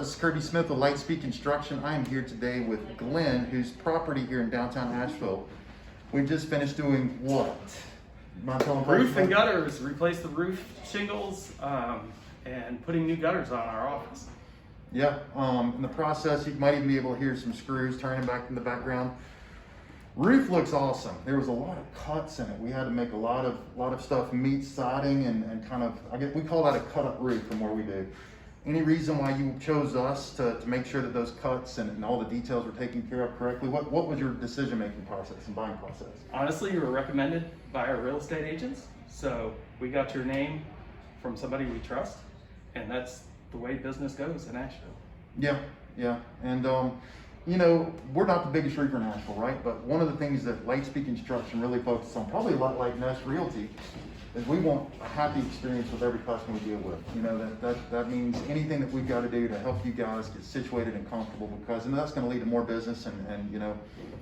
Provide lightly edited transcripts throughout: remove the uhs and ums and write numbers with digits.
This is Kirby Smith with Litespeed Construction. I am here today with Glenn, whose property here in downtown Asheville. We just finished doing what? Roof and gutters. Replace the roof shingles and putting new gutters on our office. Yeah, in the process, you might even be able to hear some screws turning back in the background. Roof looks awesome. There was a lot of cuts in it. We had to make a lot of stuff meet siding and kind of, I guess we call that a cut up roof from where we do. Any reason why you chose us to make sure that those cuts and all the details were taken care of correctly? What was your decision-making process and buying process? Honestly, you were recommended by our real estate agents. So we got your name from somebody we trust, and that's the way business goes in Asheville. Yeah. And you know, we're not the biggest roofer in Asheville, right? But one of the things that Litespeed Construction really focuses on, probably a lot like Nest Realty, is we want a happy experience with every customer we deal with. You know, that means anything that we've got to do to help you guys get situated and comfortable, because that's going to lead to more business and you know,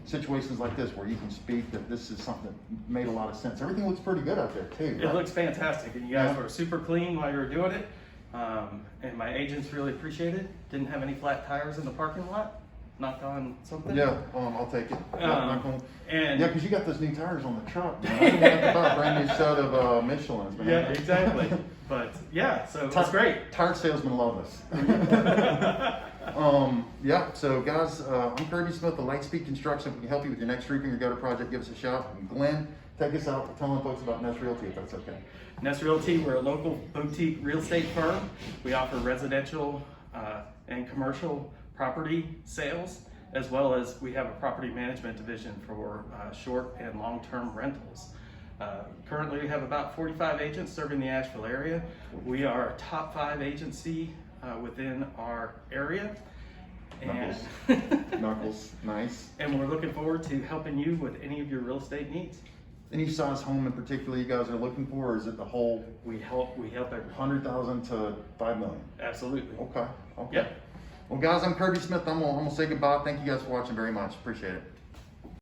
situations like this where you can speak that this is something that made a lot of sense. Everything looks pretty good out there too, right? It looks fantastic, and you guys were super clean while you were doing it. And my agents really appreciated it. Didn't have any flat tires in the parking lot. Knocked on something. Yeah, I'll take it. And yeah, because you got those new tires on the truck. Man. I didn't have to buy a brand new set of Michelin's, man. yeah, exactly. But yeah, so it's great. Tire salesmen love us. Yeah, so guys, I'm Kirby Smith with Litespeed Construction. If we can help you with your next roofing or gutter project, give us a shout. And Glenn, take us out for telling folks about Nest Realty, if that's okay. Nest Realty, we're a local boutique real estate firm. We offer residential and commercial property sales, as well as we have a property management division for short and long-term rentals. Currently, we have about 45 agents serving the Asheville area. We are a top 5 agency within our area. And Knuckles, nice. And we're looking forward to helping you with any of your real estate needs. Any size home in particular you guys are looking for, or is it the whole? We help everyone. 100,000 to 5 million. Absolutely. Okay. Yep. Well, guys, I'm Kirby Smith. I'm gonna say goodbye. Thank you guys for watching very much. Appreciate it.